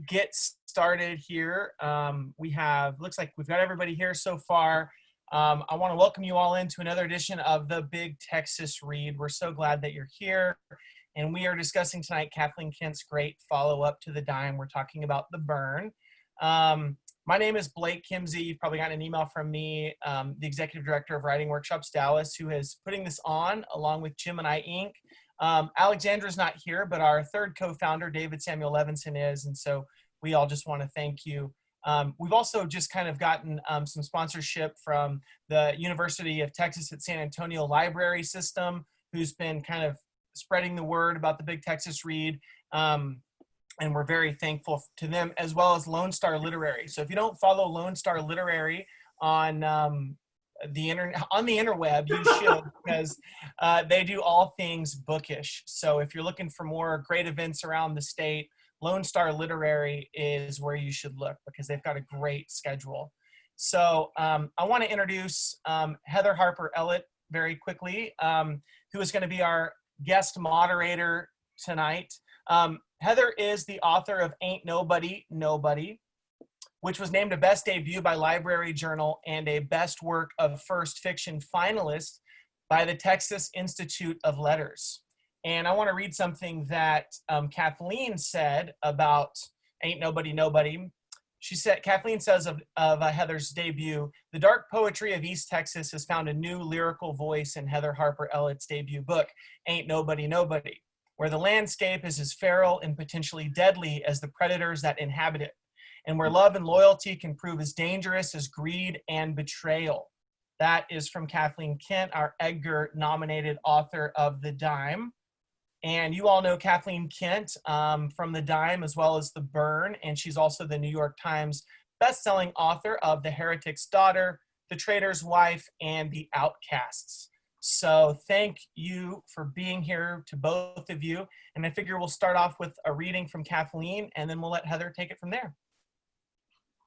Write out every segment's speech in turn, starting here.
get started here. Looks like we've got everybody here so far. I want to welcome you all into another edition of the Big Texas Read. We're so glad that you're here. And we are discussing tonight Kathleen Kent's great follow-up to The Dime. We're talking about The Burn. My name is Blake Kimsey. You've probably gotten an email from me, the Executive Director of Writing Workshops Dallas, who is putting this on along with Gemini Inc. Alexandra's not here, but our third co-founder, David Samuel Levinson, is. And so we all just want to thank you. We've also just kind of gotten some sponsorship from the University of Texas at San Antonio Library System, who's been kind of spreading the word about the Big Texas Read. And we're very thankful to them, as well as Lone Star Literary. So if you don't follow Lone Star Literary on the interweb, you should, because they do all things bookish. So if you're looking for more great events around the state, Lone Star Literary is where you should look, because they've got a great schedule. So I want to introduce Heather Harper Ellett very quickly, who is going to be our guest moderator tonight. Heather is the author of Ain't Nobody, Nobody, which was named a Best Debut by Library Journal and a Best Work of First Fiction finalist by the Texas Institute of Letters. And I want to read something that Kathleen said about Ain't Nobody, Nobody. Kathleen says of Heather's debut, the dark poetry of East Texas has found a new lyrical voice in Heather Harper Ellett's debut book, Ain't Nobody, Nobody, where the landscape is as feral and potentially deadly as the predators that inhabit it, and where love and loyalty can prove as dangerous as greed and betrayal. That is from Kathleen Kent, our Edgar-nominated author of The Dime. And you all know Kathleen Kent from The Dime as well as The Burn, and she's also the New York Times best-selling author of The Heretic's Daughter, The Traitor's Wife, and The Outcasts. So thank you for being here, to both of you. And I figure we'll start off with a reading from Kathleen, and then we'll let Heather take it from there.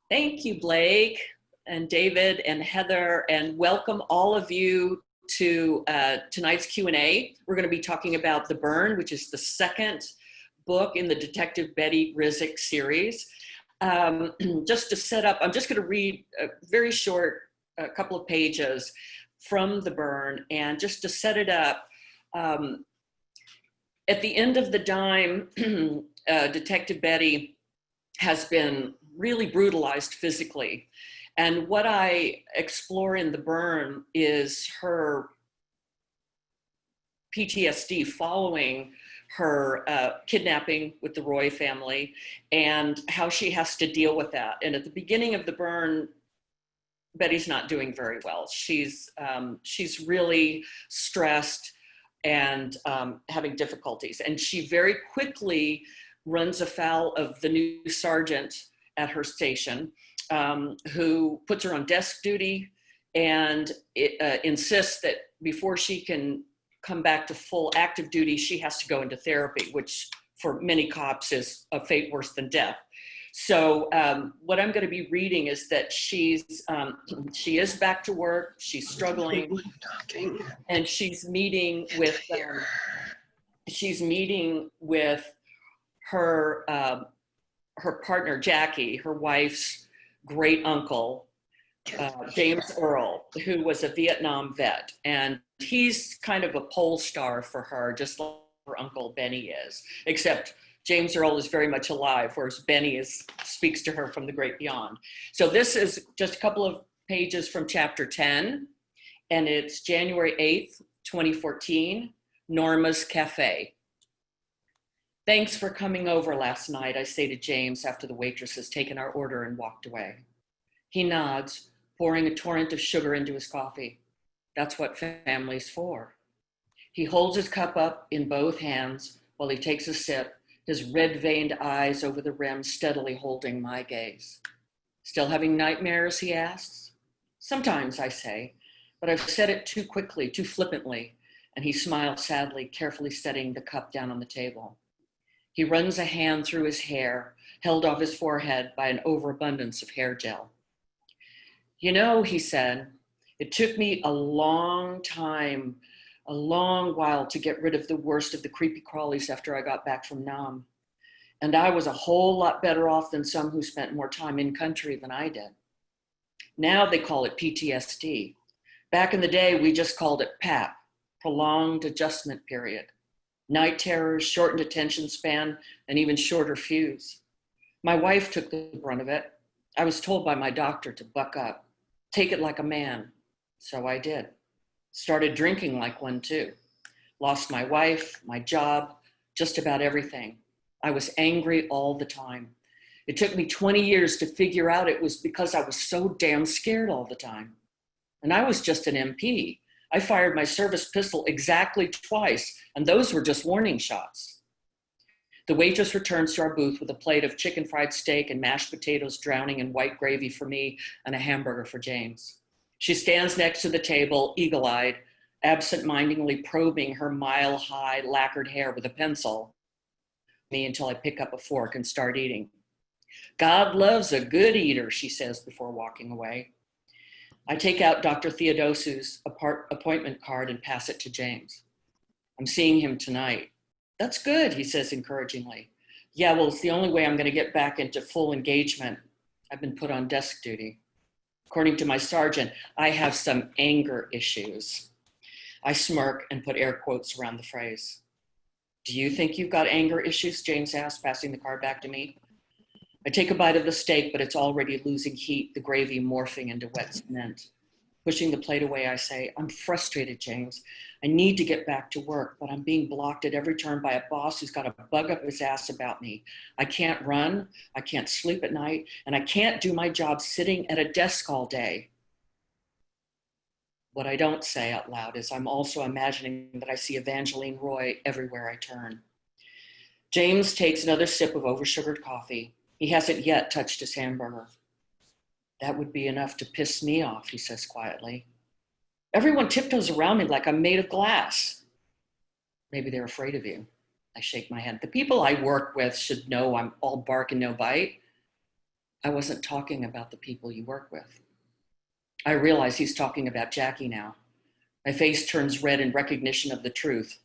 Thank you, Blake and David and Heather, and welcome all of you to tonight's Q&A. We're going to be talking about The Burn, which is the second book in the Detective Betty Rhyzyk series. Just to set up, I'm just going to read a very short, a couple of pages from The Burn, and just to set it up, at the end of The Dime, Detective Betty has been really brutalized physically. And what I explore in The Burn is her PTSD following her kidnapping with the Roy family, and how she has to deal with that. And at the beginning of The Burn, Betty's not doing very well. She's really stressed and having difficulties. And she very quickly runs afoul of the new sergeant at her station, who puts her on desk duty and insists that before she can come back to full active duty, she has to go into therapy, which for many cops is a fate worse than death. So what I'm going to be reading is that she is back to work. She's struggling, and she's meeting with her partner Jackie, her wife's great uncle, James Earl, who was a Vietnam vet, and he's kind of a pole star for her, just like her uncle Benny is, except James Earl is very much alive, whereas Benny speaks to her from the great beyond. So this is just a couple of pages from chapter 10, and it's January 8th, 2014, Norma's Cafe. Thanks for coming over last night, I say to James after the waitress has taken our order and walked away. He nods, pouring a torrent of sugar into his coffee. That's what family's for. He holds his cup up in both hands while he takes a sip, his red-veined eyes over the rim steadily holding my gaze. Still having nightmares, he asks. Sometimes, I say, but I've said it too quickly, too flippantly, and he smiles sadly, carefully setting the cup down on the table. He runs a hand through his hair, held off his forehead by an overabundance of hair gel. You know, he said, it took me a long time, a long while to get rid of the worst of the creepy crawlies after I got back from Nam. And I was a whole lot better off than some who spent more time in country than I did. Now they call it PTSD. Back in the day, we just called it PAP, prolonged adjustment period. Night terrors, shortened attention span, and even shorter fuse. My wife took the brunt of it. I was told by my doctor to buck up, take it like a man. So I did. Started drinking like one too. Lost my wife, my job, just about everything. I was angry all the time. It took me 20 years to figure out it was because I was so damn scared all the time. And I was just an MP. I fired my service pistol exactly twice, and those were just warning shots. The waitress returns to our booth with a plate of chicken fried steak and mashed potatoes drowning in white gravy for me and a hamburger for James. She stands next to the table, eagle-eyed, absent-mindedly probing her mile-high lacquered hair with a pencil. Me until I pick up a fork and start eating. God loves a good eater, she says before walking away. I take out Dr. Theodosu's appointment card and pass it to James. I'm seeing him tonight. That's good, he says encouragingly. Yeah, well, it's the only way I'm going to get back into full engagement. I've been put on desk duty. According to my sergeant, I have some anger issues. I smirk and put air quotes around the phrase. Do you think you've got anger issues? James asks, passing the card back to me. I take a bite of the steak, but it's already losing heat, the gravy morphing into wet cement. Pushing the plate away, I say, I'm frustrated, James. I need to get back to work, but I'm being blocked at every turn by a boss who's got a bug up his ass about me. I can't run, I can't sleep at night, and I can't do my job sitting at a desk all day. What I don't say out loud is I'm also imagining that I see Evangeline Roy everywhere I turn. James takes another sip of oversugared coffee. He hasn't yet touched his hamburger. That would be enough to piss me off, he says quietly. Everyone tiptoes around me like I'm made of glass. Maybe they're afraid of you. I shake my head. The people I work with should know I'm all bark and no bite. I wasn't talking about the people you work with. I realize he's talking about Jackie now. My face turns red in recognition of the truth,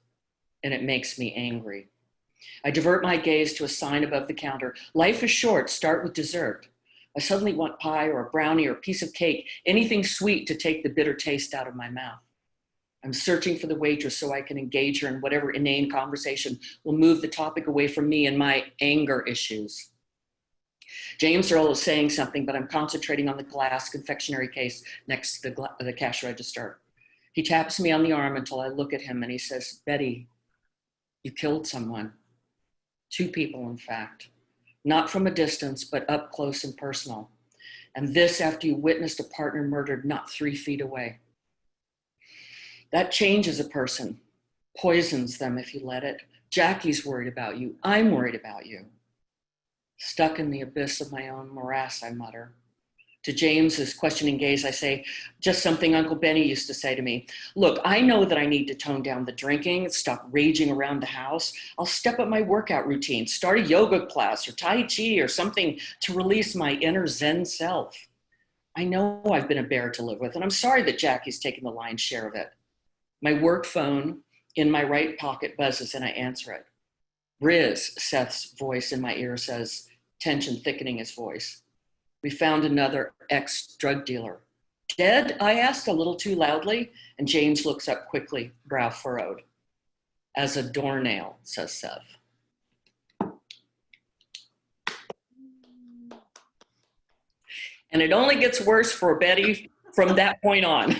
and it makes me angry. I divert my gaze to a sign above the counter. Life is short, start with dessert. I suddenly want pie or a brownie or a piece of cake, anything sweet to take the bitter taste out of my mouth. I'm searching for the waitress so I can engage her in whatever inane conversation will move the topic away from me and my anger issues. James Earl is saying something, but I'm concentrating on the glass confectionery case next to the cash register. He taps me on the arm until I look at him and he says, Betty, you killed someone. 2 people, in fact. Not from a distance, but up close and personal. And this after you witnessed a partner murdered not 3 feet away. That changes a person, poisons them if you let it. Jackie's worried about you. I'm worried about you. Stuck in the abyss of my own morass, I mutter. To James's questioning gaze, I say, just something Uncle Benny used to say to me. Look, I know that I need to tone down the drinking, stop raging around the house. I'll step up my workout routine, start a yoga class or Tai Chi or something to release my inner Zen self. I know I've been a bear to live with, and I'm sorry that Jackie's taken the lion's share of it. My work phone in my right pocket buzzes and I answer it. Riz, Seth's voice in my ear says, tension thickening his voice. We found another ex-drug dealer. Dead? I asked a little too loudly, and James looks up quickly, brow furrowed. As a doornail, says Seth. And it only gets worse for Betty from that point on.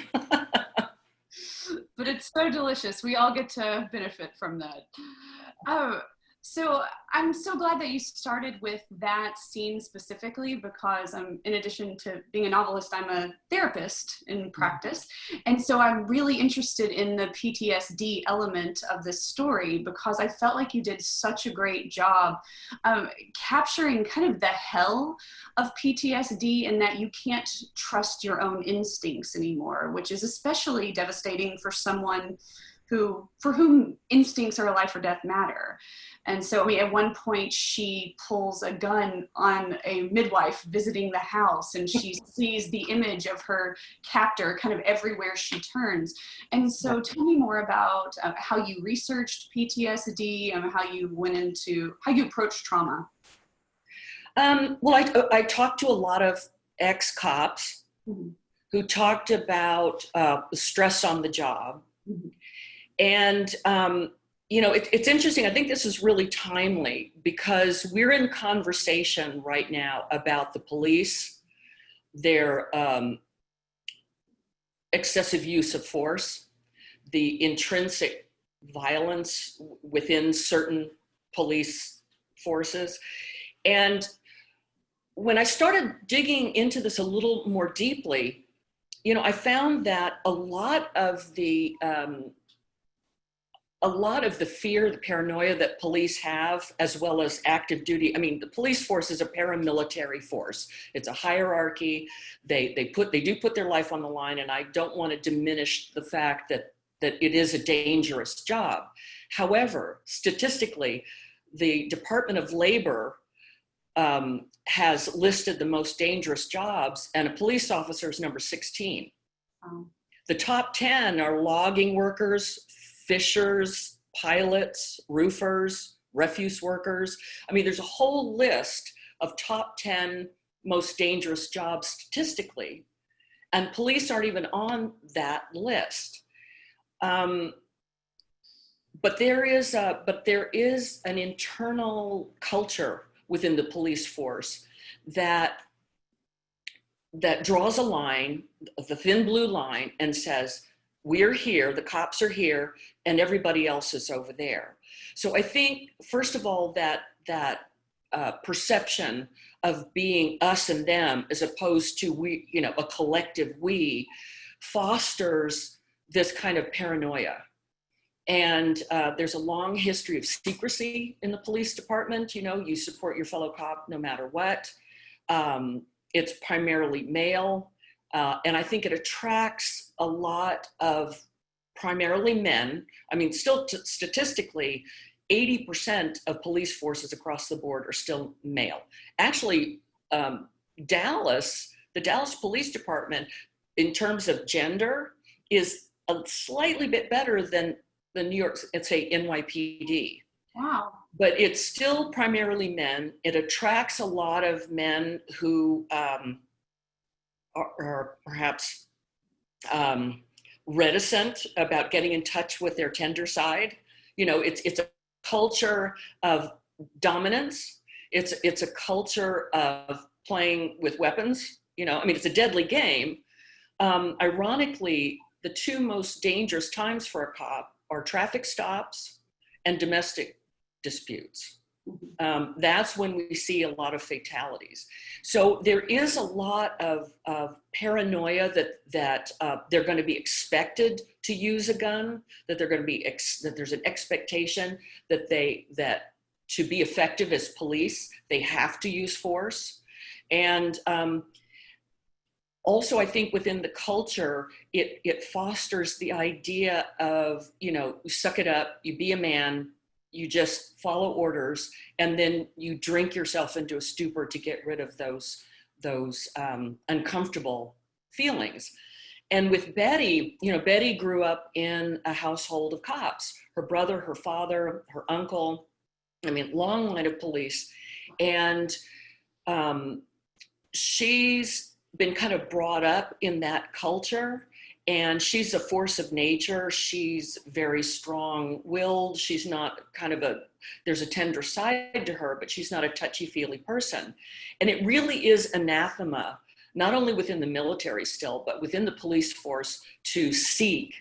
But it's so delicious. We all get to benefit from that. So I'm so glad that you started with that scene specifically because in addition to being a novelist, I'm a therapist in practice. And so I'm really interested in the PTSD element of this story because I felt like you did such a great job capturing kind of the hell of PTSD and that you can't trust your own instincts anymore, which is especially devastating for someone for whom instincts are a life or death matter. And so, I mean, at one point she pulls a gun on a midwife visiting the house and she sees the image of her captor kind of everywhere she turns. And so tell me more about how you researched PTSD and how you approach trauma. Well, I talked to a lot of ex-cops Mm-hmm. who talked about stress on the job. Mm-hmm. And, it's interesting. I think this is really timely because we're in conversation right now about the police, their excessive use of force, the intrinsic violence within certain police forces. And when I started digging into this a little more deeply, I found that a lot of the fear, the paranoia that police have, as well as active duty. I mean, the police force is a paramilitary force. It's a hierarchy. They do put their life on the line, and I don't want to diminish the fact that it is a dangerous job. However, statistically, the Department of Labor has listed the most dangerous jobs, and a police officer is number 16. The top 10 are logging workers, fishers, pilots, roofers, refuse workers. I mean, there's a whole list of top 10 most dangerous jobs statistically, and police aren't even on that list. But there is an internal culture within the police force that draws a line, the thin blue line, and says, we're here, the cops are here, and everybody else is over there. So I think, first of all, that perception of being us and them, as opposed to we, a collective we, fosters this kind of paranoia. And there's a long history of secrecy in the police department. You support your fellow cop no matter what. It's primarily male. And I think it attracts a lot of primarily men. I mean, still statistically, 80% of police forces across the board are still male. Actually, the Dallas Police Department, in terms of gender, is a slightly bit better than the New York, let's say NYPD. Wow. But it's still primarily men. It attracts a lot of men who are perhaps reticent about getting in touch with their tender side. It's a culture of dominance. It's a culture of playing with weapons. It's a deadly game. Ironically, the two most dangerous times for a cop are traffic stops and domestic disputes. That's when we see a lot of fatalities. So there is a lot of paranoia that they're going to be expected to use a gun, that they're going to be that there's an expectation that to be effective as police, they have to use force. And also, I think within the culture, it fosters the idea of, you suck it up, you be a man, you just follow orders, and then you drink yourself into a stupor to get rid of those uncomfortable feelings. And with Betty, Betty grew up in a household of cops. Her brother, her father, her uncle, long line of police. And she's been kind of brought up in that culture, and she's a force of nature. She's very strong-willed. She's not there's a tender side to her, but she's not a touchy-feely person. And it really is anathema, not only within the military still, but within the police force, to seek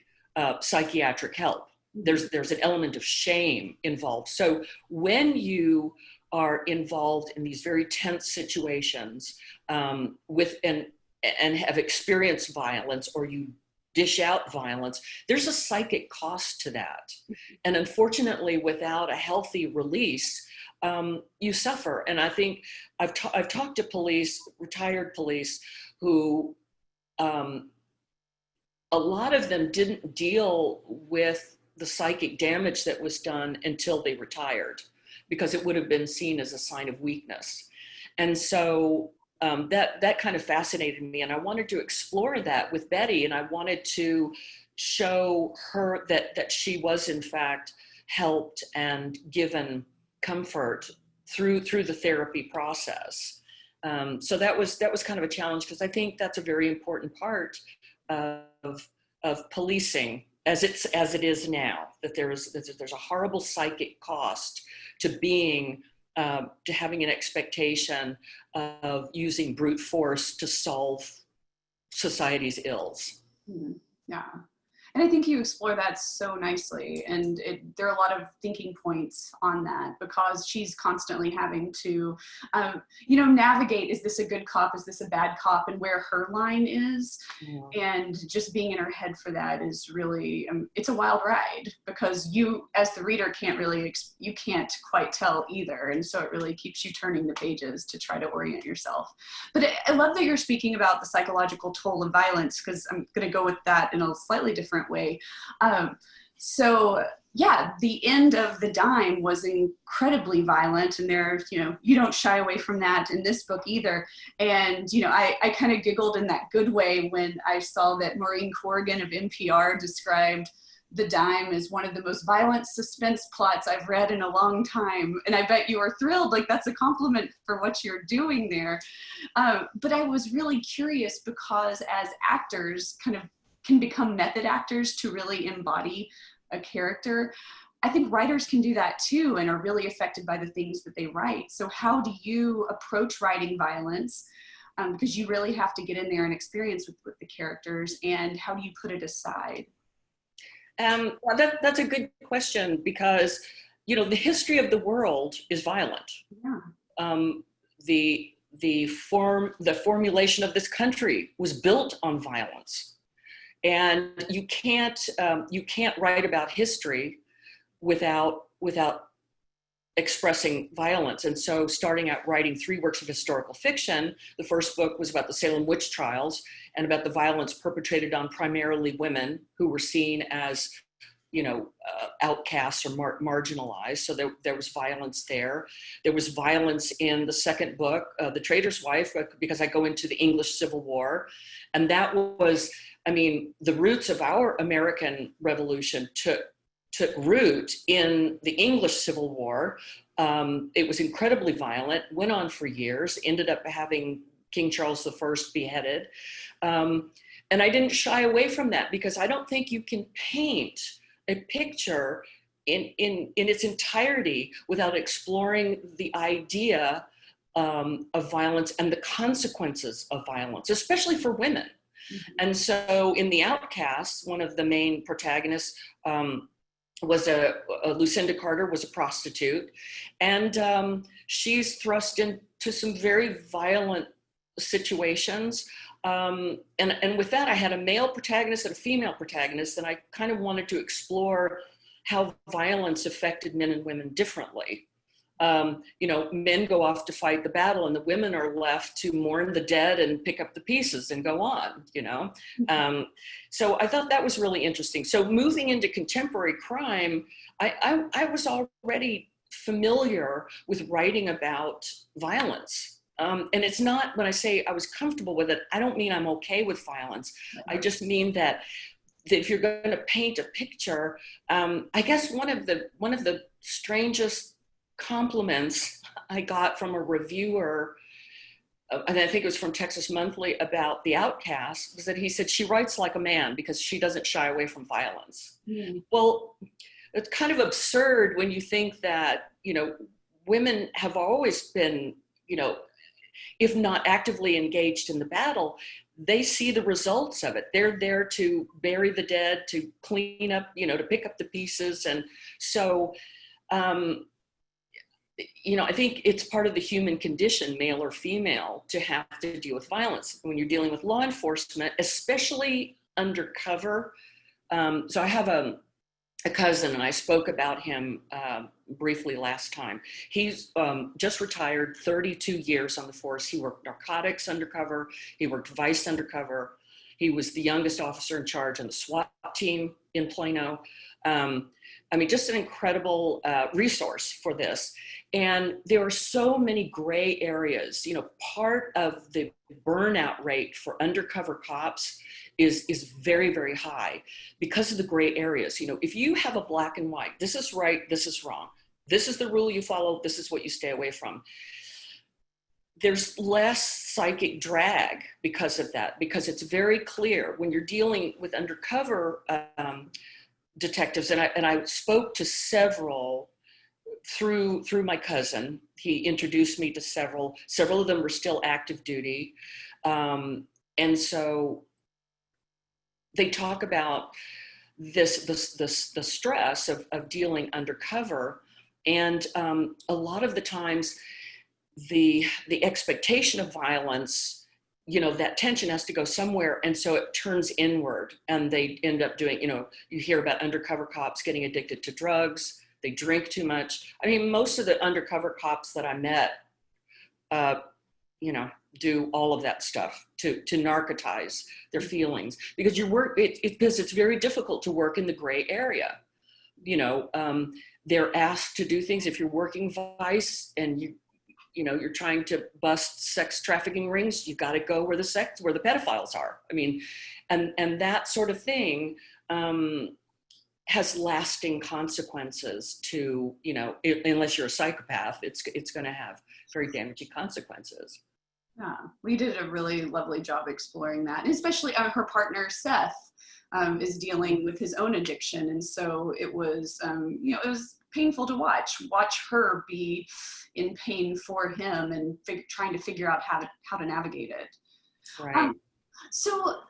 psychiatric help. There's an element of shame involved. So when you are involved in these very tense situations and have experienced violence, or you dish out violence, there's a psychic cost to that. And unfortunately, without a healthy release, you suffer. And I think I've talked to police, retired police, who a lot of them didn't deal with the psychic damage that was done until they retired, because it would have been seen as a sign of weakness. And so that kind of fascinated me, and I wanted to explore that with Betty, and I wanted to show her that she was in fact helped and given comfort through the therapy process. So that was kind of a challenge, because I think that's a very important part of policing as it is now. That there's a horrible psychic cost to having an expectation of using brute force to solve society's ills. Mhm. Yeah. And I think you explore that so nicely. And there are a lot of thinking points on that, because she's constantly having to, navigate, is this a good cop? Is this a bad cop? And where her line is. Yeah. And just being in her head for that is really, it's a wild ride, because you, as the reader, you can't quite tell either. And so it really keeps you turning the pages to try to orient yourself. But I love that you're speaking about the psychological toll of violence, because I'm going to go with that in a slightly different way. So yeah, the end of The Dime was incredibly violent, and you don't shy away from that in this book either. And, I kind of giggled in that good way when I saw that Maureen Corrigan of NPR described The Dime as one of the most violent suspense plots I've read in a long time. And I bet you were thrilled, like that's a compliment for what you're doing there. But I was really curious, because as actors kind of can become method actors to really embody a character, I think writers can do that too, and are really affected by the things that they write. So how do you approach writing violence? Because you really have to get in there and experience with the characters, and how do you put it aside? Well, that's a good question, because, the history of the world is violent. Yeah. The formulation of this country was built on violence. And you can't write about history without expressing violence. And so, starting out writing 3 works of historical fiction, the first book was about the Salem witch trials and about the violence perpetrated on primarily women who were seen as, outcasts or marginalized. So there was violence there. There was violence in the second book, The Trader's Wife, because I go into the English Civil War, and that was, the roots of our American Revolution took root in the English Civil War. It was incredibly violent, went on for years, ended up having King Charles I beheaded. And I didn't shy away from that, because I don't think you can paint a picture in its entirety without exploring the idea of violence and the consequences of violence, especially for women. Mm-hmm. And so in The Outcasts, one of the main protagonists was Lucinda Carter, was a prostitute, and she's thrust into some very violent situations. And with that, I had a male protagonist and a female protagonist, and I kind of wanted to explore how violence affected men and women differently. Men go off to fight the battle, and the women are left to mourn the dead and pick up the pieces and go on, So I thought that was really interesting. So moving into contemporary crime, I was already familiar with writing about violence. And it's not, when I say I was comfortable with it, I don't mean I'm okay with violence. I just mean that if you're going to paint a picture, I guess one of the strangest compliments I got from a reviewer, and I think it was from Texas Monthly, about The Outcast, was that he said she writes like a man because she doesn't shy away from violence. Mm. Well, it's kind of absurd when you think that, women have always been, if not actively engaged in the battle, they see the results of it. They're there to bury the dead, to clean up, to pick up the pieces. And so, I think it's part of the human condition, male or female, to have to deal with violence when you're dealing with law enforcement, especially undercover. So I have a cousin, and I spoke about him briefly last time. He's just retired, 32 years on the force. He worked narcotics undercover. He worked vice undercover. He was the youngest officer in charge on the SWAT team in Plano. Just an incredible resource for this. And there are so many gray areas. Part of the burnout rate for undercover cops is very, very high because of the gray areas. If you have a black and white, this is right, this is wrong, This is the rule you follow. This is what you stay away from. There's less psychic drag because of that, because it's very clear when you're dealing with undercover detectives, and I spoke to several through my cousin. He introduced me to several of them were still active duty. And so they talk about the stress of dealing undercover. And a lot of the times the expectation of violence, you know, that tension has to go somewhere. And so it turns inward, and they end up doing, you know, you hear about undercover cops getting addicted to drugs. They drink too much. I mean, most of the undercover cops that I met, you know, do all of that stuff to narcotize their feelings, because you work, because it's very difficult to work in the gray area. You know, they're asked to do things. If you're working vice and you know, you're trying to bust sex trafficking rings, you got to go where the pedophiles are. I mean, and that sort of thing has lasting consequences to, you know, unless you're a psychopath, it's going to have very damaging consequences. Yeah, we did a really lovely job exploring that, and especially her partner Seth is dealing with his own addiction, and so it was, you know, it was painful to watch her be in pain for him and trying to figure out how to navigate it. Right. So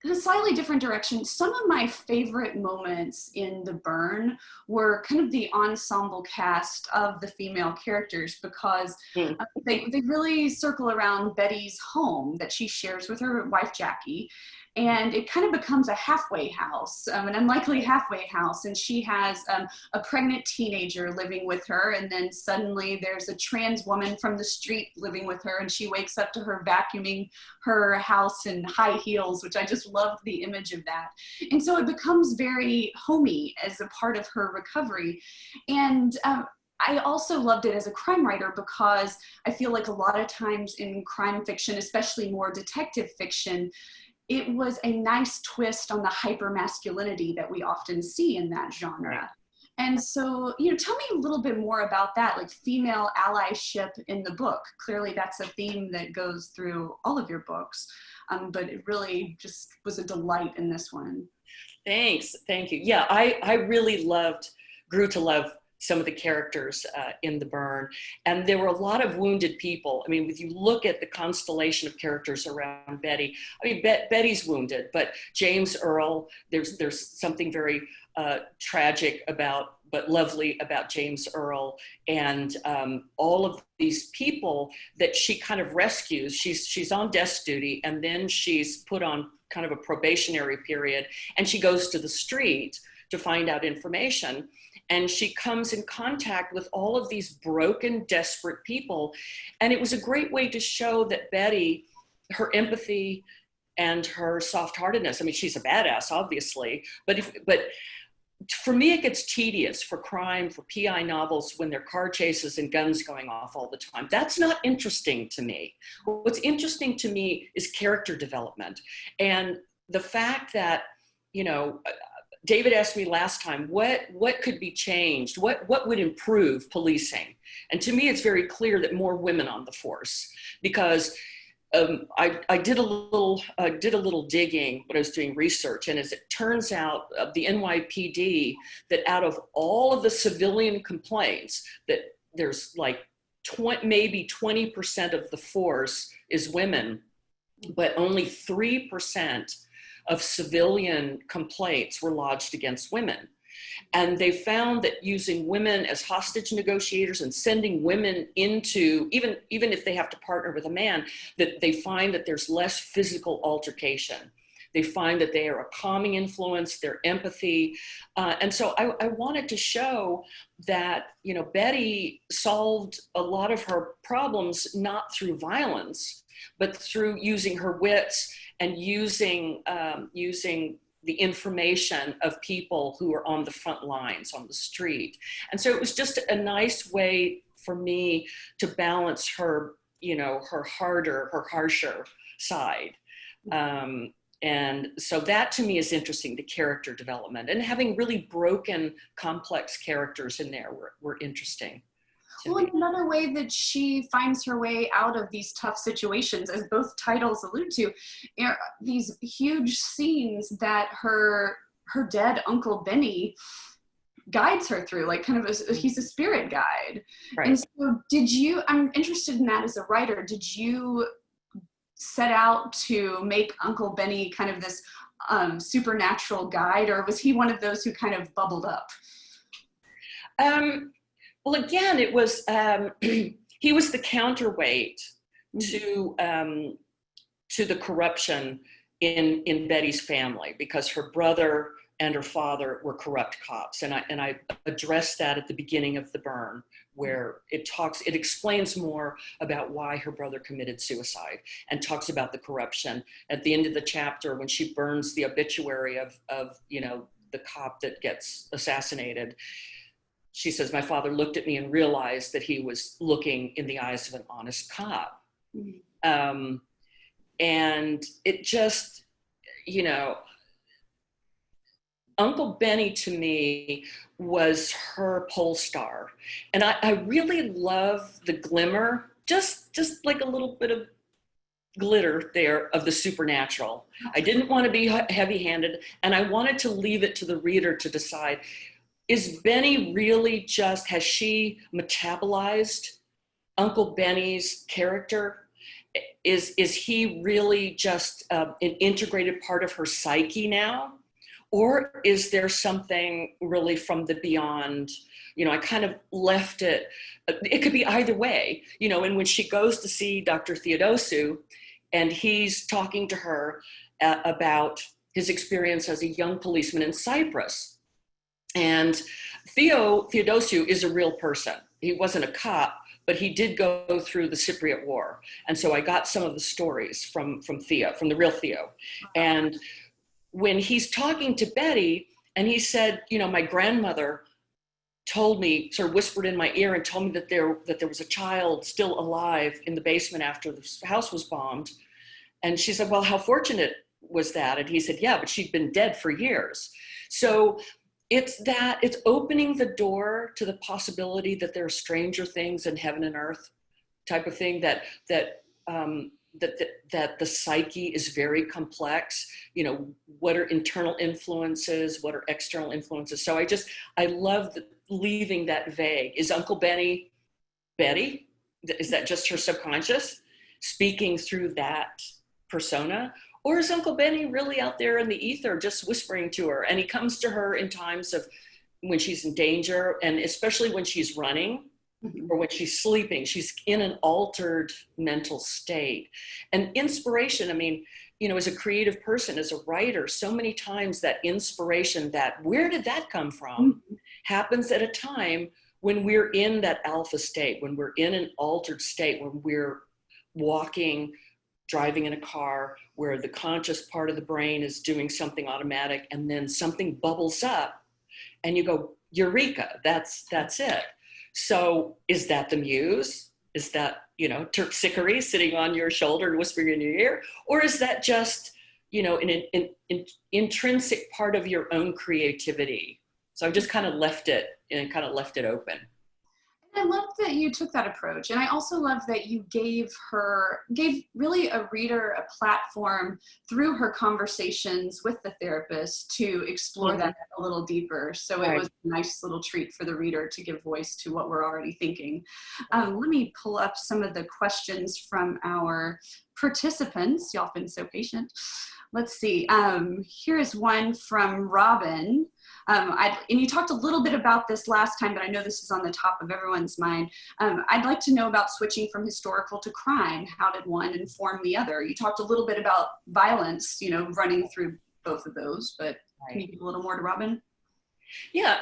in a slightly different direction, some of my favorite moments in The Burn were kind of the ensemble cast of the female characters, because they really circle around Betty's home that she shares with her wife, Jackie. And it kind of becomes a halfway house, an unlikely halfway house. And she has a pregnant teenager living with her. And then suddenly there's a trans woman from the street living with her. And she wakes up to her vacuuming her house in high heels, which I just loved the image of that. And so it becomes very homey as a part of her recovery. And I also loved it as a crime writer, because I feel like a lot of times in crime fiction, especially more detective fiction, it was a nice twist on the hyper-masculinity that we often see in that genre. And so, you know, tell me a little bit more about that, like female allyship in the book. Clearly that's a theme that goes through all of your books, but it really just was a delight in this one. Thanks, thank you. Yeah, I really grew to love some of the characters in The Burn. And there were a lot of wounded people. I mean, if you look at the constellation of characters around Betty, I mean, Betty's wounded, but James Earl, there's something very tragic about, but lovely about James Earl, and all of these people that she kind of rescues. She's on desk duty, and then she's put on kind of a probationary period, and she goes to the street to find out information. And she comes in contact with all of these broken, desperate people. And it was a great way to show that Betty, her empathy and her soft-heartedness, I mean, she's a badass, obviously, but for me, it gets tedious for crime, for PI novels, when there are car chases and guns going off all the time. That's not interesting to me. What's interesting to me is character development. And the fact that, you know, David asked me last time, what could be changed? What would improve policing? And to me, it's very clear that more women on the force, because I did a little digging when I was doing research, and as it turns out, the NYPD, that out of all of the civilian complaints, that there's like maybe 20% of the force is women, but only 3% of civilian complaints were lodged against women. And they found that using women as hostage negotiators and sending women into, even if they have to partner with a man, that they find that there's less physical altercation. They find that they are a calming influence, their empathy. And so I wanted to show that, you know, Betty solved a lot of her problems not through violence, but through using her wits and using the information of people who are on the front lines, on the street. And so it was just a nice way for me to balance her, you know, her harsher side. And so that to me is interesting, the character development, and having really broken, complex characters in there were interesting. Well, and another way that she finds her way out of these tough situations, as both titles allude to, are these huge scenes that her dead Uncle Benny guides her through, like kind of he's a spirit guide. Right. And so I'm interested in that as a writer, did you set out to make Uncle Benny kind of this supernatural guide, or was he one of those who kind of bubbled up? Well, again, it was, he was the counterweight to the corruption in Betty's family, because her brother and her father were corrupt cops. And I addressed that at the beginning of The Burn, where it explains more about why her brother committed suicide, and talks about the corruption. At the end of the chapter, when she burns the obituary of the cop that gets assassinated, she says, my father looked at me and realized that he was looking in the eyes of an honest cop. And it just, Uncle Benny to me was her pole star. And I really love the glimmer, just like a little bit of glitter there of the supernatural. I didn't want to be heavy-handed, and I wanted to leave it to the reader to decide, is Benny really has she metabolized Uncle Benny's character? Is he really just an integrated part of her psyche now? Or is there something really from the beyond? I kind of left it could be either way, and when she goes to see Dr. Theodosu, and he's talking to her about his experience as a young policeman in Cyprus. And Theodosu is a real person. He wasn't a cop, but he did go through the Cypriot War. And so I got some of the stories from the real Theo. And when he's talking to Betty, and he said, my grandmother told me, sort of whispered in my ear and told me that there was a child still alive in the basement after the house was bombed. And she said, well, how fortunate was that? And he said, yeah, but she'd been dead for years. So it's opening the door to the possibility that there are stranger things in heaven and earth type of thing, that the psyche is very complex. What are internal influences? What are external influences? So I love leaving that vague. Is Uncle Benny Betty? Is that just her subconscious speaking through that persona? Or is Uncle Benny really out there in the ether just whispering to her? And he comes to her in times of when she's in danger, and especially when she's running or when she's sleeping. She's in an altered mental state. And inspiration, as a creative person, as a writer, so many times that inspiration, where did that come from, happens at a time when we're in that alpha state, when we're in an altered state, when we're walking, driving in a car, where the conscious part of the brain is doing something automatic, and then something bubbles up and you go, eureka, that's it. So is that the muse? Is that, Terpsichore sitting on your shoulder and whispering in your ear? Or is that just, an intrinsic part of your own creativity? So I just kind of left it open. I love that you took that approach. And I also love that you gave really a reader a platform through her conversations with the therapist to explore that a little deeper. So it was a nice little treat for the reader to give voice to what we're already thinking. Let me pull up some of the questions from our participants. Y'all have been so patient. Let's see. Here is one from Robin. And you talked a little bit about this last time, but I know this is on the top of everyone's mind. I'd like to know about switching from historical to crime. How did one inform the other? You talked a little bit about violence, running through both of those, but can you give a little more to Robin? Yeah,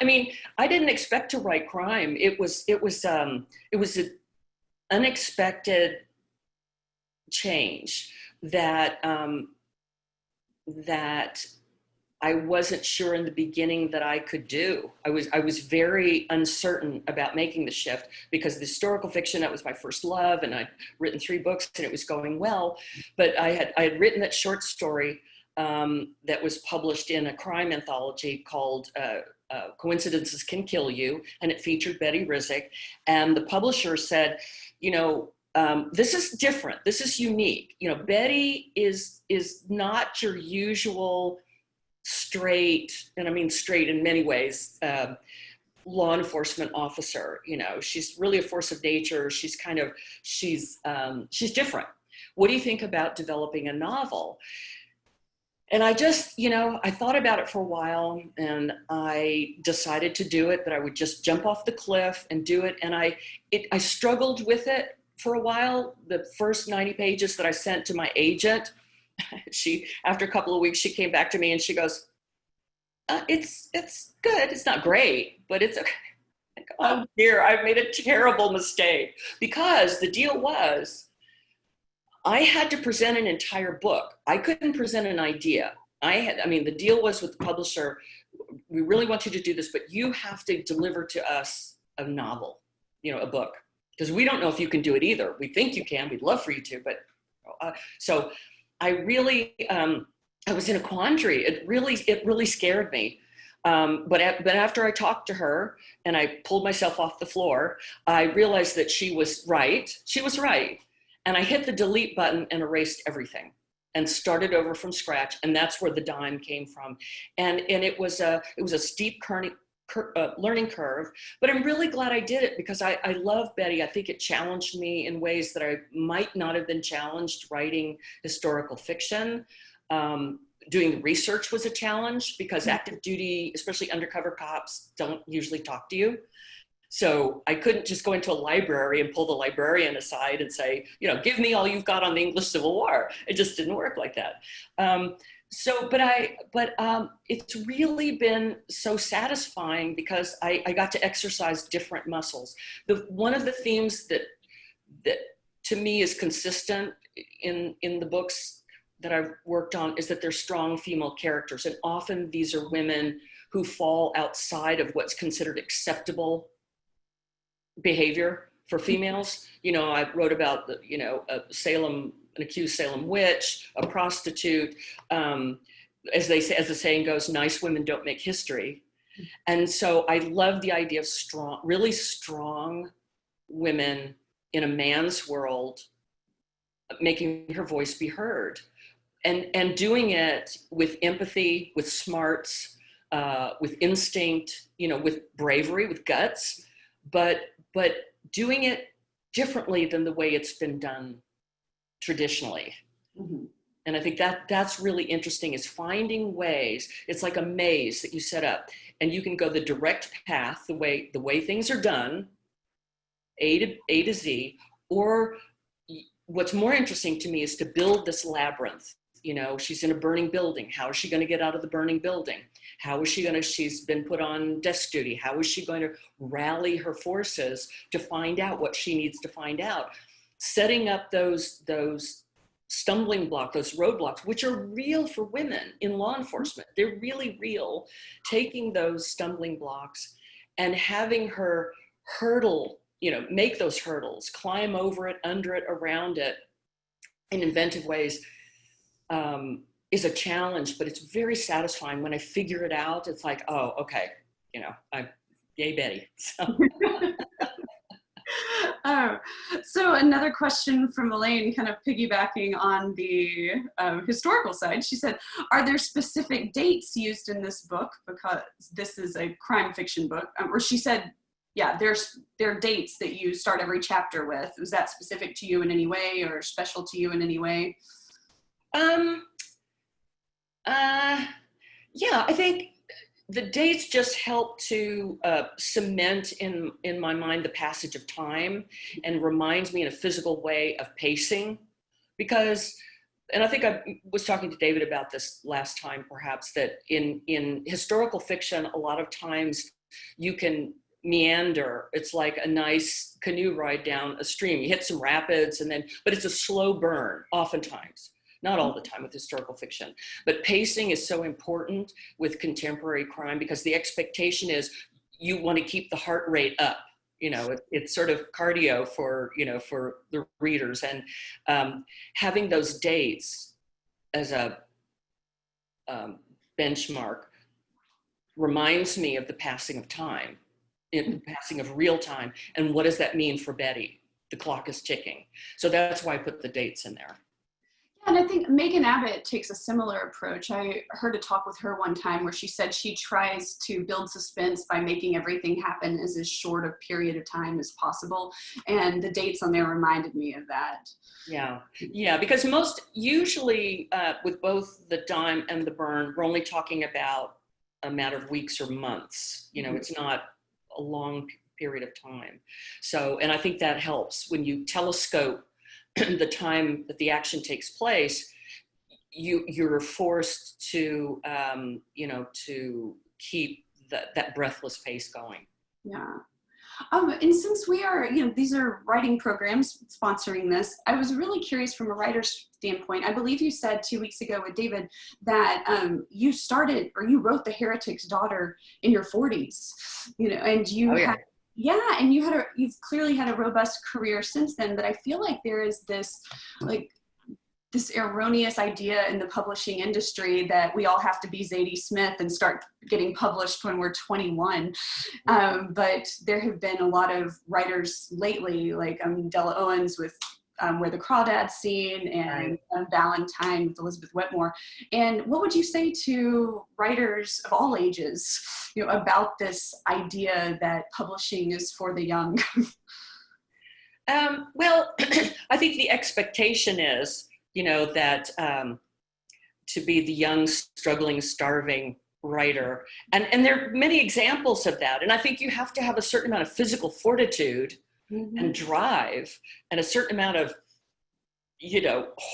I didn't expect to write crime. It was an unexpected change that I wasn't sure in the beginning that I could do. I was very uncertain about making the shift, because the historical fiction, that was my first love, and I'd written 3 books and it was going well. But I had written that short story that was published in a crime anthology called Coincidences Can Kill You, and it featured Betty Rhyzyk. And the publisher said, you know, this is different. This is unique. You know, Betty is not your usual straight, and I mean straight in many ways, law enforcement officer. You know, she's really a force of nature. She's different. What do you think about developing a novel? And I just, you know, I thought about it for a while, and I decided to do it, that I would just jump off the cliff and do it. And I struggled with it for a while. The first 90 pages that I sent to my agent, after a couple of weeks, she came back to me and she goes, it's good. It's not great, but it's okay. Like, oh dear, I've made a terrible mistake. Because the deal was, I had to present an entire book. I couldn't present an idea. The deal was with the publisher, we really want you to do this, but you have to deliver to us a novel, you know, a book, because we don't know if you can do it either. We think you can, we'd love for you to, but so I really, I was in a quandary. It really scared me. But after I talked to her and I pulled myself off the floor, I realized that she was right. She was right. And I hit the delete button and erased everything and started over from scratch. And that's where the dime came from. And it was a steep learning curve, but I'm really glad I did it, because I love Betty. I think it challenged me in ways that I might not have been challenged writing historical fiction. Doing the research was a challenge, because active duty, especially undercover cops, don't usually talk to you. So I couldn't just go into a library and pull the librarian aside and say, you know, give me all you've got on the English Civil War. It just didn't work like that. It's really been so satisfying, because I got to exercise different muscles. One of the themes that to me is consistent in the books that I've worked on is that they're strong female characters. And often these are women who fall outside of what's considered acceptable behavior for females. You know, I wrote about an accused Salem witch, a prostitute. As the saying goes, nice women don't make history. And so I love the idea of really strong women in a man's world, making her voice be heard, and doing it with empathy, with smarts, with instinct, you know, with bravery, with guts, but doing it differently than the way it's been done traditionally. Mm-hmm. And I think that's really interesting, is finding ways. It's like a maze that you set up, and you can go the direct path, the way things are done, A to Z, or what's more interesting to me is to build this labyrinth. You know, she's in a burning building. How is she going to get out of the burning building? She's been put on desk duty. How is she going to rally her forces to find out what she needs to find out? Setting up those stumbling blocks, those roadblocks, which are real for women in law enforcement. They're really real. Taking those stumbling blocks and having her hurdle, you know, make those hurdles, climb over it, under it, around it in inventive ways, is a challenge, but it's very satisfying when I figure it out. It's like, oh, okay, you know, yay, Betty. So another question from Elaine, kind of piggybacking on the historical side. She said, are there specific dates used in this book? Because this is a crime fiction book. Or she said, yeah, there are dates that you start every chapter with. Was that specific to you in any way, or special to you in any way? Yeah, I think the dates just help to cement in my mind the passage of time, and reminds me in a physical way of pacing. Because, and I think I was talking to David about this last time, perhaps, that in historical fiction, a lot of times you can meander. It's like a nice canoe ride down a stream. You hit some rapids, but it's a slow burn oftentimes. Not all the time with historical fiction, but pacing is so important with contemporary crime, because the expectation is you want to keep the heart rate up. You know, it's sort of cardio for the readers, and having those dates as a benchmark reminds me of the passing of time, the passing of real time. And what does that mean for Betty? The clock is ticking. So that's why I put the dates in there. And I think Megan Abbott takes a similar approach. I heard a talk with her one time where she said she tries to build suspense by making everything happen as short a period of time as possible. And the dates on there reminded me of that. Yeah, because usually with both the dime and the burn, we're only talking about a matter of weeks or months. You know, it's not a long period of time. So, and I think that helps when you telescope the time that the action takes place. You're forced to to keep that breathless pace going. Yeah. And since we are, these are writing programs sponsoring this, I was really curious from a writer's standpoint. I believe you said 2 weeks ago with David that you wrote The Heretic's Daughter in your 40s, and you you've clearly had a robust career since then. But I feel like there is this erroneous idea in the publishing industry that we all have to be Zadie Smith and start getting published when we're 21. But there have been a lot of writers lately, like Della Owens with Where the Crawdads Sing, and Valentine with Elizabeth Wetmore. And what would you say to writers of all ages, about this idea that publishing is for the young? Well, I think the expectation is, that to be the young, struggling, starving writer. And there are many examples of that. And I think you have to have a certain amount of physical fortitude and drive and a certain amount of,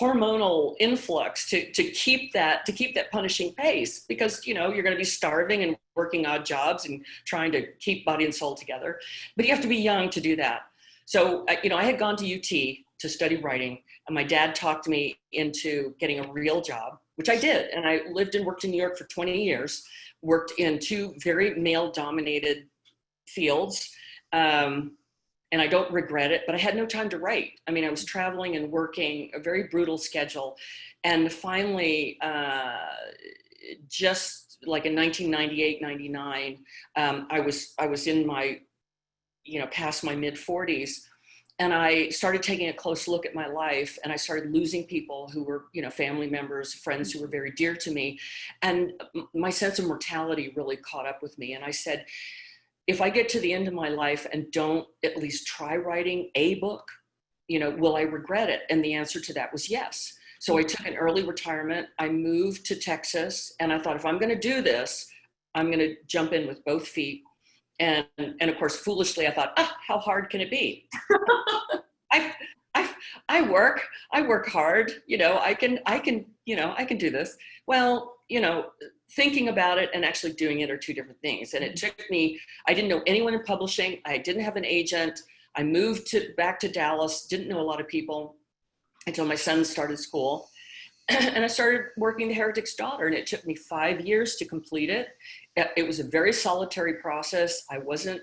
hormonal influx to keep that punishing pace, because, you're going to be starving and working odd jobs and trying to keep body and soul together. But you have to be young to do that. So, I had gone to UT to study writing, and my dad talked me into getting a real job, which I did. And I lived and worked in New York for 20 years, worked in 2 very male-dominated fields. And I don't regret it, but I had no time to write. I mean, I was traveling and working a very brutal schedule. And finally, just like in 1998, 99, I was in my, past my mid-40s. And I started taking a close look at my life, and I started losing people who were, family members, friends who were very dear to me. And my sense of mortality really caught up with me. And I said, if I get to the end of my life and don't at least try writing a book, will I regret it? And the answer to that was yes. So I took an early retirement. I moved to Texas, and I thought, if I'm going to do this, I'm going to jump in with both feet. And of course, foolishly, I thought, how hard can it be? I work hard, I can do this. Well, thinking about it and actually doing it are 2 different things. And it took me, I didn't know anyone in publishing. I didn't have an agent. I moved back to Dallas, didn't know a lot of people until my son started school. And I started working The Heretic's Daughter, and it took me 5 years to complete it. It was a very solitary process. I wasn't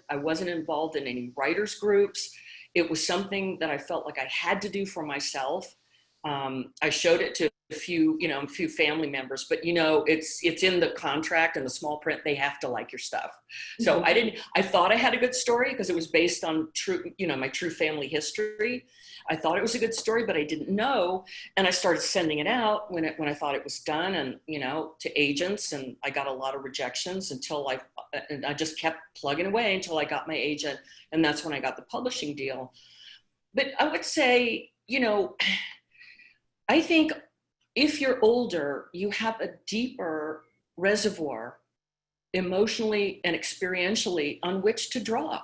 involved in any writers groups. It was something that I felt like I had to do for myself. I showed it to a few family members, but it's in the contract and the small print. They have to like your stuff. So I thought I had a good story because it was based on my true family history. I thought it was a good story, but I didn't know. And I started sending it out when I thought it was done, and, to agents, and I got a lot of rejections until I just kept plugging away until I got my agent. And that's when I got the publishing deal. But I would say, I think if you're older, you have a deeper reservoir emotionally and experientially on which to draw.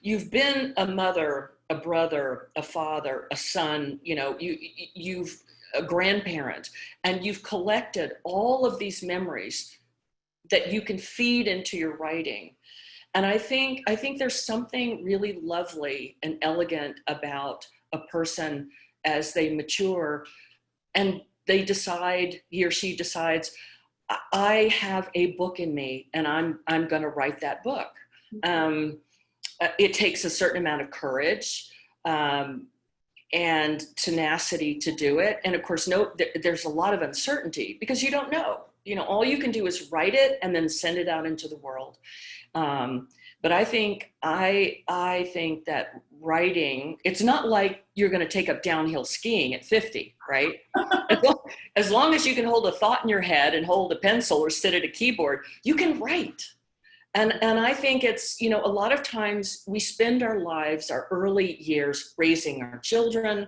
You've been a mother, a brother, a father, a son, you've a grandparent, and you've collected all of these memories that you can feed into your writing. And I think there's something really lovely and elegant about a person as they mature and they decide, he or she decides, I have a book in me and I'm going to write that book. It takes a certain amount of courage. and tenacity to do it. And of course, there's a lot of uncertainty because you don't know. All you can do is write it and then send it out into the world. But I think that writing, it's not like you're going to take up downhill skiing at 50, right? As long as you can hold a thought in your head and hold a pencil or sit at a keyboard, you can write. And I think it's, a lot of times we spend our lives, our early years, raising our children,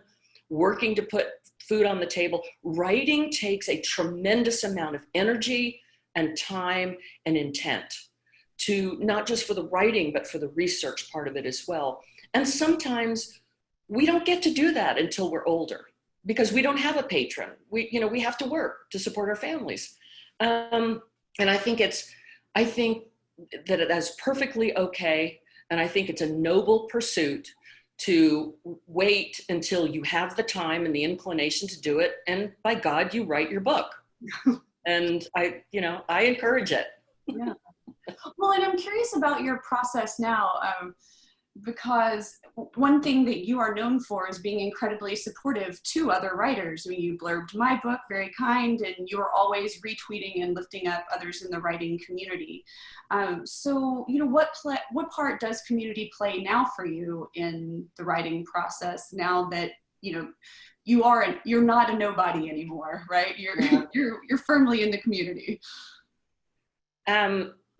working to put food on the table. Writing takes a tremendous amount of energy and time and intent, to not just for the writing, but for the research part of it as well. And sometimes we don't get to do that until we're older because we don't have a patron. We have to work to support our families. And I think that that's perfectly okay. And I think it's a noble pursuit to wait until you have the time and the inclination to do it. And by God, you write your book. And I encourage it. Yeah. Well, and I'm curious about your process now, because one thing that you are known for is being incredibly supportive to other writers. I mean, you blurbed my book, very kind, and you're always retweeting and lifting up others in the writing community. So, what part does community play now for you in the writing process now that, you're not a nobody anymore, right? You're firmly in the community.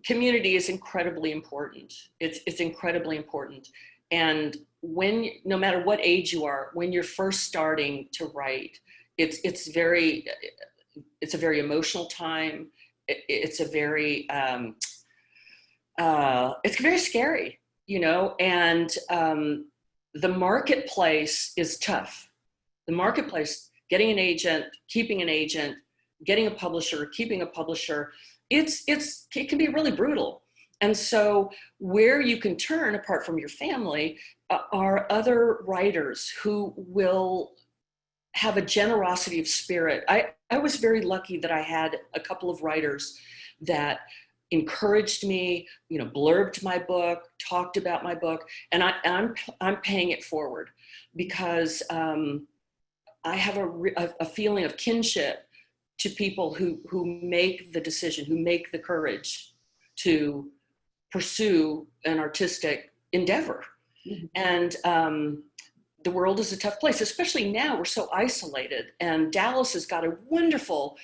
Community is incredibly important. It's incredibly important. And no matter what age you are, when you're first starting to write, it's a very emotional time. It's very scary, and the marketplace is tough. The marketplace, getting an agent, keeping an agent, getting a publisher, keeping a publisher, it can be really brutal. And so where you can turn, apart from your family, are other writers who will have a generosity of spirit. I was very lucky that I had a couple of writers that encouraged me, blurbed my book, talked about my book, and I'm paying it forward because I have a feeling of kinship to people who make the decision, who make the courage to pursue an artistic endeavor. Mm-hmm. And the world is a tough place, especially now. We're so isolated. And Dallas has got a wonderful,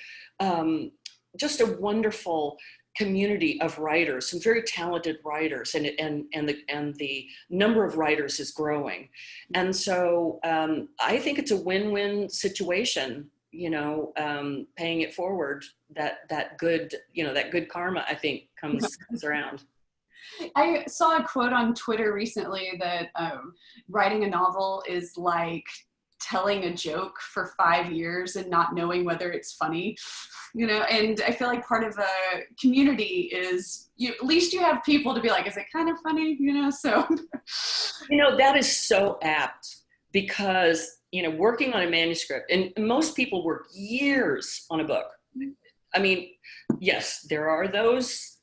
just a wonderful community of writers, some very talented writers, and the number of writers is growing. And so I think it's a win-win situation. Paying it forward, that good karma, I think, comes around. I saw a quote on Twitter recently that writing a novel is like telling a joke for 5 years and not knowing whether it's funny, and I feel like part of a community is at least you have people to be like, is it kind of funny, so. That is so apt because working on a manuscript, and most people work years on a book. I mean, yes, there are those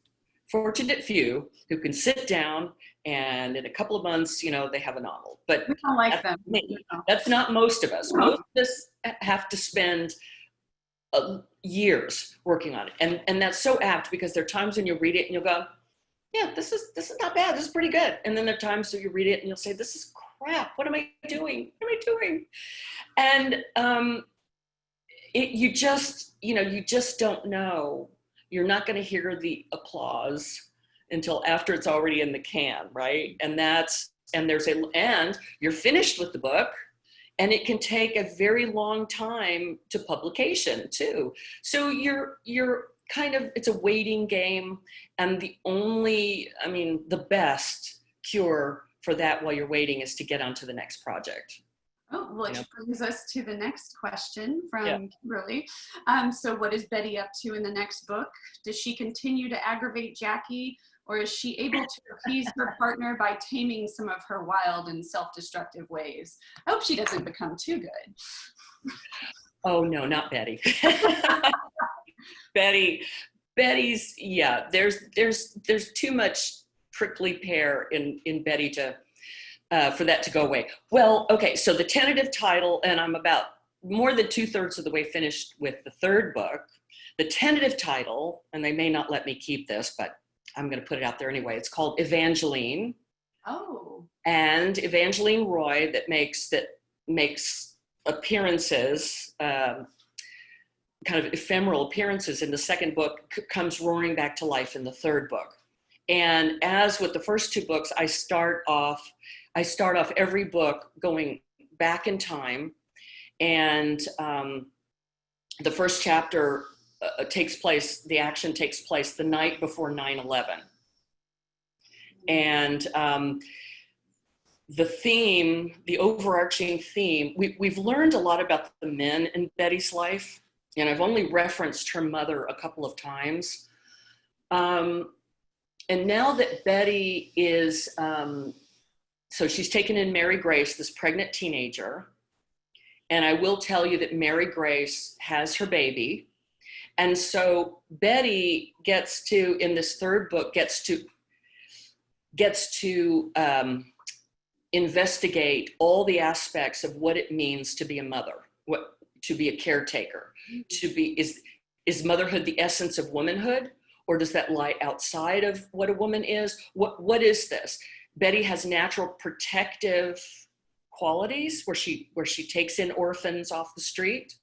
fortunate few who can sit down and in a couple of months, they have a novel. But we don't like them. That's not most of us. Most of us have to spend years working on it. And that's so apt because there are times when you read it and you'll go, yeah, this is not bad. This is pretty good. And then there are times when you read it and you'll say, this is crap. What am I doing? What am I doing? And you just don't know. You're not going to hear the applause until after it's already in the can, right? And you're finished with the book, and it can take a very long time to publication too. So you're kind of, it's a waiting game, and the best cure for that while you're waiting is to get onto the next project. Oh, which brings us to the next question from Kimberly. So what is Betty up to in the next book? Does she continue to aggravate Jackie, or is she able to appease her partner by taming some of her wild and self-destructive ways? I hope she doesn't become too good. Oh no, not Betty. Betty's, there's too much prickly pear in Betty for that to go away. Well, okay, so the tentative title, and I'm about more than 2/3 of the way finished with the third book. The tentative title, and they may not let me keep this, but I'm going to put it out there anyway. It's called Evangeline. Oh. And Evangeline Roy that makes appearances, kind of ephemeral appearances in the second book, comes roaring back to life in the third book. And as with the first two books, I start off every book going back in time, and the first chapter the action takes place the night before 9/11. And the overarching theme, we've learned a lot about the men in Betty's life, and I've only referenced her mother a couple of times. And now that Betty is, so she's taken in Mary Grace, this pregnant teenager, and I will tell you that Mary Grace has her baby. And so Betty in this third book, gets to investigate all the aspects of what it means to be a mother, to be a caretaker, is motherhood the essence of womanhood, or does that lie outside of what a woman is? What is this? Betty has natural protective qualities where she takes in orphans off the street,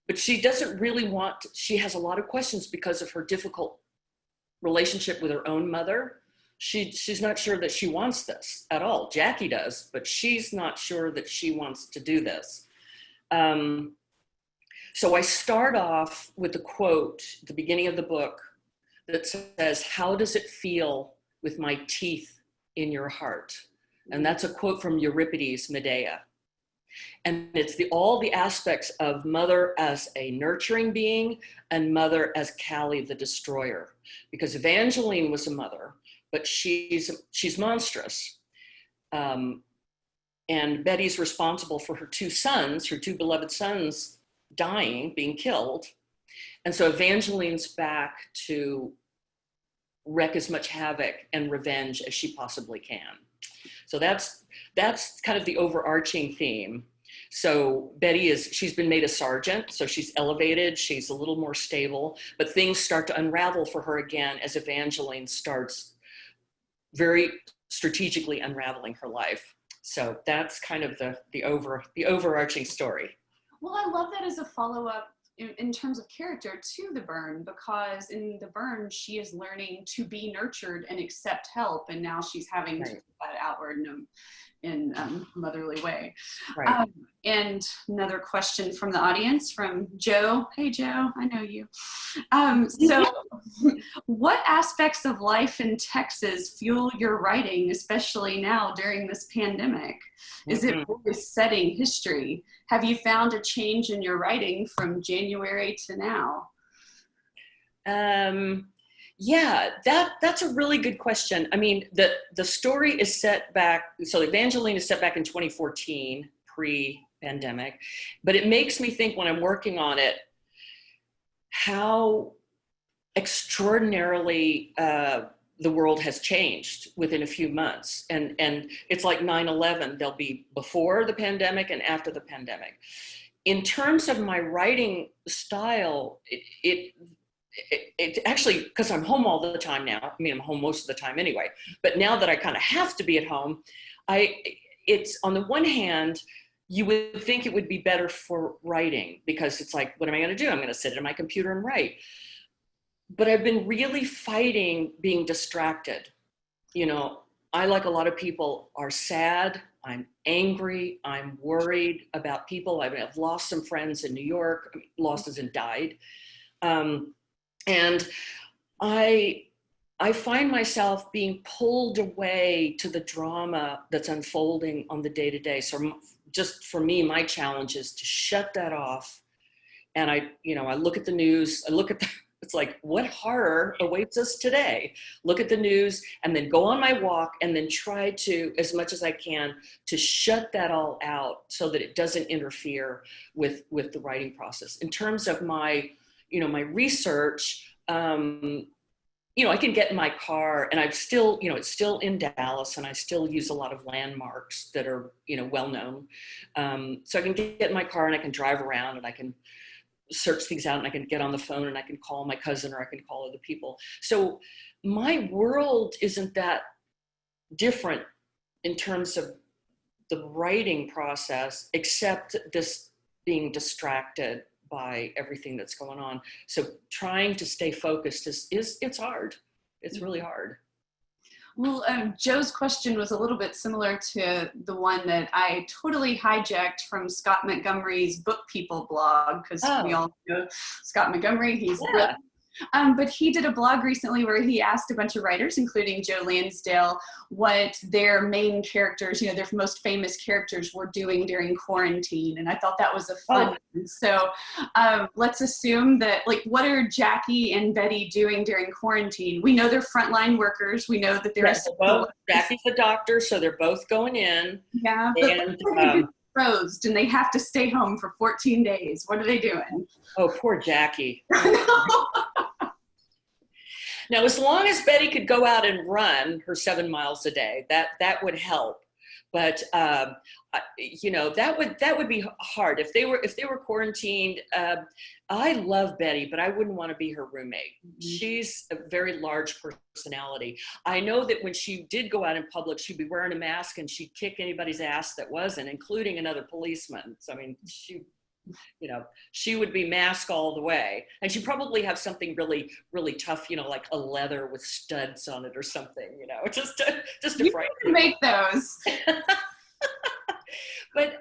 but she doesn't really she has a lot of questions because of her difficult relationship with her own mother. She's not sure that she wants this at all. Jackie does, but she's not sure that she wants to do this. So I start off with a quote at the beginning of the book that says, "How does it feel with my teeth in your heart?" And that's a quote from Euripides' Medea. And it's all the aspects of mother as a nurturing being and mother as Callie the destroyer. Because Evangeline was a mother, but she's monstrous. And Betty's responsible for her two beloved sons dying, being killed. And so Evangeline's back to wreak as much havoc and revenge as she possibly can. So that's kind of the overarching theme. So she's been made a sergeant, so she's elevated, she's a little more stable, but things start to unravel for her again as Evangeline starts very strategically unraveling her life. So that's kind of the overarching story. Well, I love that as a follow-up in terms of character to the burn, because in the burn, she is learning to be nurtured and accept help, and now she's having to put that outward in a motherly way. Right. And another question from the audience from Joe. Hey, Joe, I know you. So what aspects of life in Texas fuel your writing, especially now during this pandemic? Is it always setting history? Have you found a change in your writing from January to now? Yeah, that's a really good question. I mean, the story is set back, so Evangeline is set back in 2014, pre-pandemic, but it makes me think when I'm working on it, how extraordinarily the world has changed within a few months. And it's like 9/11, there'll be before the pandemic and after the pandemic. In terms of my writing style, it actually, because I'm home all the time now, I mean, I'm home most of the time anyway, but now that I kind of have to be at home, it's on the one hand, you would think it would be better for writing because it's like, what am I going to do? I'm going to sit at my computer and write. But I've been really fighting being distracted. You know, I, like a lot of people, are sad. I'm angry. I'm worried about people. I've lost some friends in New York. I mean, lost as in died. And I find myself being pulled away to the drama that's unfolding on the day-to-day. So just for me, my challenge is to shut that off. And I look at the news, it's like, what horror awaits us today? Look at the news and then go on my walk and then try to, as much as I can, to shut that all out so that it doesn't interfere with the writing process. In terms of my research, I can get in my car, and I'm still, it's still in Dallas, and I still use a lot of landmarks that are, well known. So I can get in my car and I can drive around and I can search things out and I can get on the phone and I can call my cousin or I can call other people. So my world isn't that different in terms of the writing process, except this being distracted by everything that's going on. So trying to stay focused it's hard. It's really hard. Well, Joe's question was a little bit similar to the one that I totally hijacked from Scott Montgomery's Book People blog, because we all know Scott Montgomery. He's brilliant. But he did a blog recently where he asked a bunch of writers, including Joe Lansdale, what their main characters, their most famous characters were doing during quarantine. And I thought that was a fun one. So let's assume that, what are Jackie and Betty doing during quarantine? We know they're frontline workers. We know that they're Jackie's a doctor, so they're both going in. Yeah, but exposed and they have to stay home for 14 days. What are they doing? Oh, poor Jackie. Now, as long as Betty could go out and run her 7 miles a day, that would help. But that would be hard if they were quarantined. I love Betty, but I wouldn't want to be her roommate. Mm-hmm. She's a very large personality. I know that when she did go out in public, she'd be wearing a mask and she'd kick anybody's ass that wasn't, including another policeman. So I mean, she would be mask all the way, and she'd probably have something really, really tough, like a leather with studs on it or something, just to frighten you. Make those. But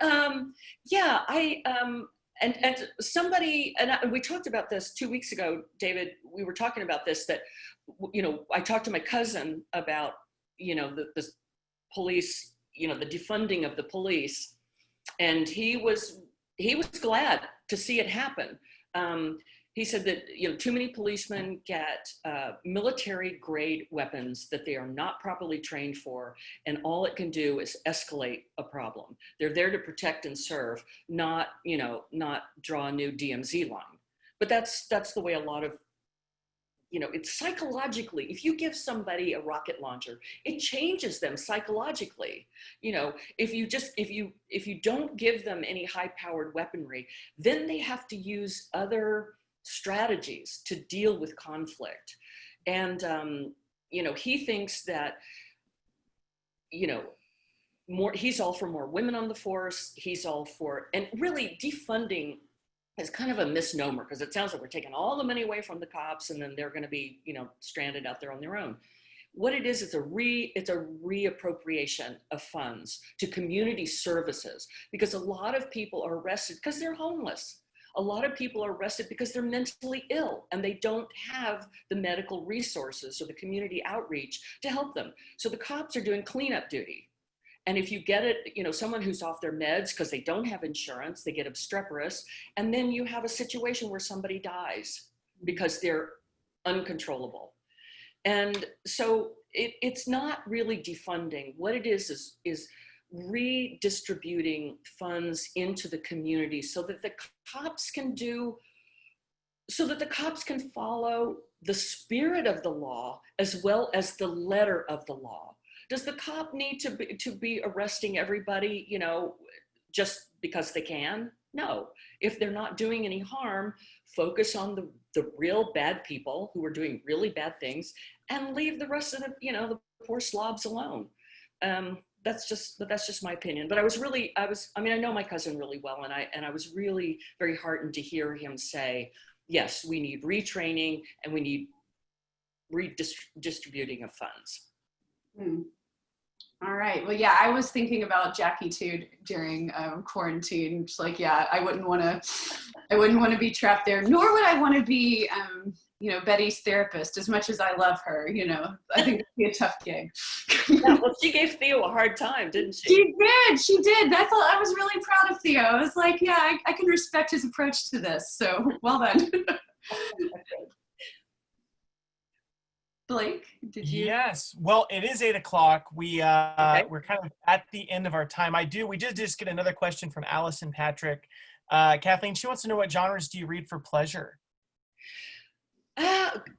and somebody, and we talked about this 2 weeks ago, David. We were talking about this, that I talked to my cousin about the police, the defunding of the police, and he was glad to see it happen. He said that too many policemen get military grade weapons that they are not properly trained for, and all it can do is escalate a problem. They're there to protect and serve, not draw a new DMZ line. But that's the way a lot of it's psychologically. If you give somebody a rocket launcher, it changes them psychologically. If you don't give them any high-powered weaponry, then they have to use other strategies to deal with conflict. And he thinks that he's all for more women on the force. He's all for, and really defunding is kind of a misnomer, because it sounds like we're taking all the money away from the cops and then they're going to be, stranded out there on their own. What it is, it's a reappropriation of funds to community services, because a lot of people are arrested because they're homeless. A lot of people are arrested because they're mentally ill and they don't have the medical resources or the community outreach to help them. So the cops are doing cleanup duty. And if you get it, someone who's off their meds because they don't have insurance, they get obstreperous, and then you have a situation where somebody dies because they're uncontrollable. And so it's not really defunding. What it is redistributing funds into the community so that the cops can follow the spirit of the law as well as the letter of the law. Does the cop need to be arresting everybody, just because they can? No. If they're not doing any harm, focus on the real bad people who are doing really bad things and leave the rest of the poor slobs alone. That's just my opinion. But I know my cousin really well, and I was really very heartened to hear him say, yes, we need retraining and we need redistributing of funds. All right. Well, yeah, I was thinking about Jackie too during quarantine. Just I wouldn't want to be trapped there, nor would I want to be, Betty's therapist. As much as I love her, I think it'd be a tough gig. Yeah, well, she gave Theo a hard time, didn't she? She did. I was really proud of Theo. I was like, yeah, I can respect his approach to this. So well done. Blake, did you? Yes. Well, it is 8 o'clock. We're kind of at the end of our time. We did just get another question from Allison Patrick. Kathleen, she wants to know, what genres do you read for pleasure?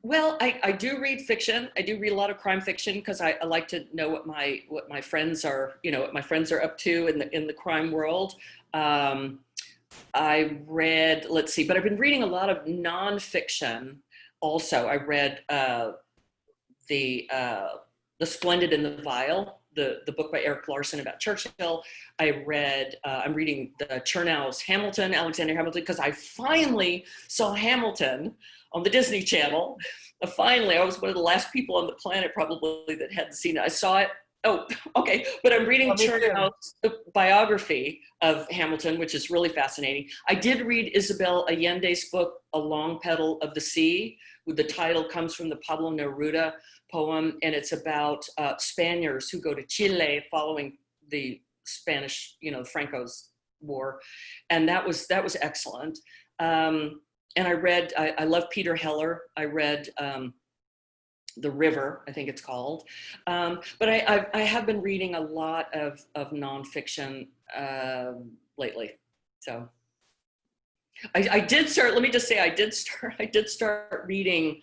Well, I do read fiction. I do read a lot of crime fiction because I like to know what my friends are, what my friends are up to in the crime world. I read, let's see, but I've been reading a lot of nonfiction. Also, I read the Splendid and the Vile, the book by Eric Larson about Churchill. I read, I'm reading the Chernow's Hamilton, Alexander Hamilton, because I finally saw Hamilton on the Disney Channel. Finally, I was one of the last people on the planet probably that hadn't seen it. I saw it. Oh, okay. But I'm reading Chernow's biography of Hamilton, which is really fascinating. I did read Isabel Allende's book, A Long Petal of the Sea. The title comes from the Pablo Neruda poem, and it's about Spaniards who go to Chile following the Spanish, Franco's war, and that was excellent. And I read, I love Peter Heller. I read The River, I think it's called. But I have been reading a lot of nonfiction lately. So I did start, let me just say, I did start reading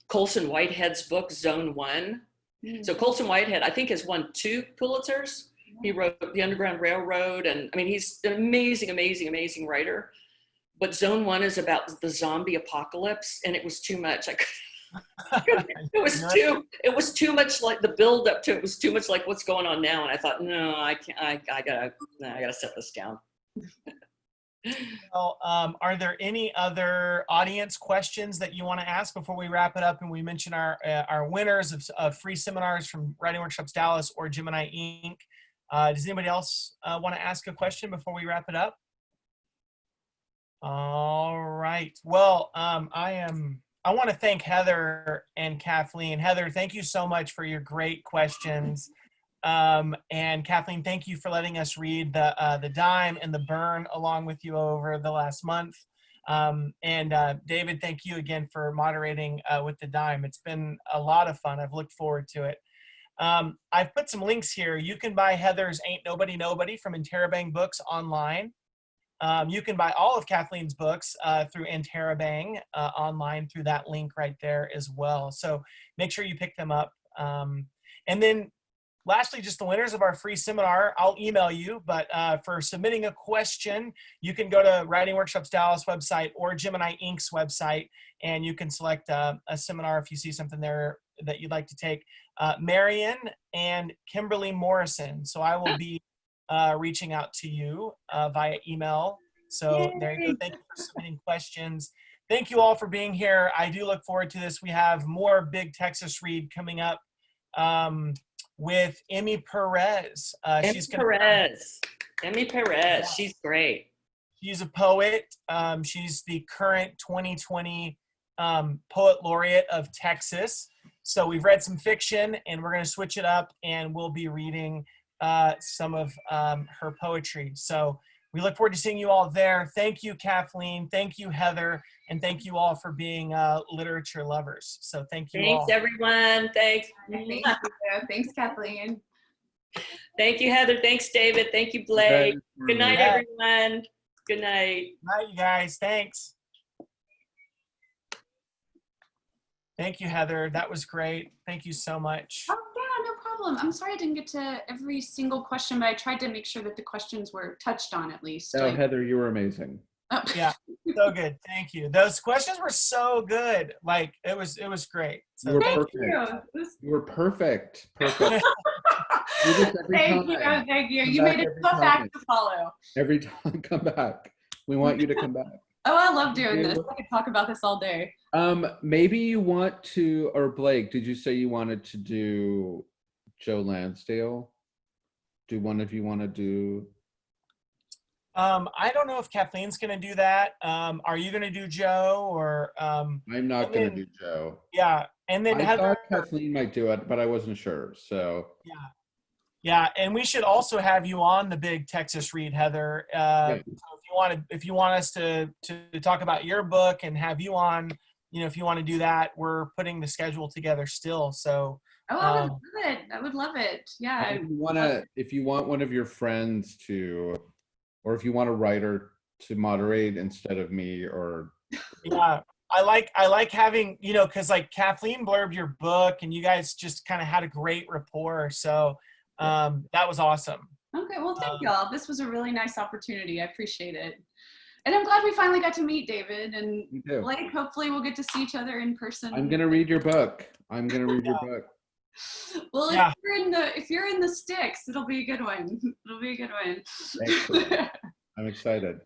Colson Whitehead's book, Zone 1. So Colson Whitehead, I think, has won 2 Pulitzers. He wrote The Underground Railroad, and I mean, he's an amazing, amazing, amazing writer. But Zone 1 is about the zombie apocalypse, and it was too much. It was too much like the build up to it was too much like what's going on now. And I thought, no, I can't, I gotta set this down. Well, are there any other audience questions that you want to ask before we wrap it up and we mention our winners of free seminars from Writing Workshops Dallas or Gemini Inc.? Does anybody else want to ask a question before we wrap it up? All right. Well, I want to thank Heather and Kathleen. Heather, thank you so much for your great questions. And Kathleen, thank you for letting us read the Dime and the Burn along with you over the last month. And David, thank you again for moderating with the Dime. It's been a lot of fun. I've looked forward to it. I've put some links here. You can buy Heather's Ain't Nobody Nobody from Interrobang Books online. You can buy all of Kathleen's books through Interrobang online through that link right there as well. So make sure you pick them up. And then lastly, just the winners of our free seminar, I'll email you, but for submitting a question, you can go to Writing Workshops Dallas website or Gemini Inc.'s website, and you can select a seminar if you see something there that you'd like to take. Marion and Kimberly Morrison. So I will be reaching out to you via email. So Yay. There you go. Thank you for submitting questions. Thank you all for being here. I do look forward to this. We have more Big Texas Read coming up with Emmy Perez. Emmy Perez. She's great. She's a poet. She's the current 2020 Poet Laureate of Texas. So we've read some fiction, and we're going to switch it up, and we'll be reading some of her poetry. So we look forward to seeing you all there. Thank you, Kathleen. Thank you, Heather. And thank you all for being literature lovers. So thank you all. Thanks, everyone. Thanks. Thank you. Thanks, Kathleen. Thank you, Heather. Thanks, David. Thank you, Blake. Good night, Yeah. everyone. Good night. Bye, you guys. Thanks. Thank you, Heather. That was great. Thank you so much. Oh, yeah, no problem. I'm sorry I didn't get to every single question, but I tried to make sure that the questions were touched on at least. Oh, Heather, you were amazing. Oh. Yeah, so good. Thank you. Those questions were so good. Like it was great. So You were Thank perfect. you. You were perfect. Perfect. Do this every Thank you. time. Thank you. Come You back made it every tough time. act to follow. Every time, come back. We want you to come back. Oh, I love doing this. I could talk about this all day. Maybe you want to, or Blake, did you say you wanted to do Joe Lansdale? Do one of you want to do? I don't know if Kathleen's going to do that. Are you going to do Joe or? I'm not going to do Joe. Yeah, and then I Heather. thought Kathleen might do it, but I wasn't sure. So. Yeah, and we should also have you on the Big Texas Read, Heather. So if you want us to talk about your book and have you on, if you want to do that, we're putting the schedule together still. So. Oh, I would love it. I would love it. Yeah. If you want one of your friends to, or if you want a writer to moderate instead of me, or. Yeah, I like having, you know, because like Kathleen blurbed your book and you guys just kind of had a great rapport. So that was awesome. Okay, well, thank y'all. This was a really nice opportunity. I appreciate it. And I'm glad we finally got to meet David and Me too. Blake. Hopefully we'll get to see each other in person. I'm gonna read your book. I'm gonna read your book. Well, Yeah. if you're in the sticks, it'll be a good one. It'll be a good one. Excellent. I'm excited.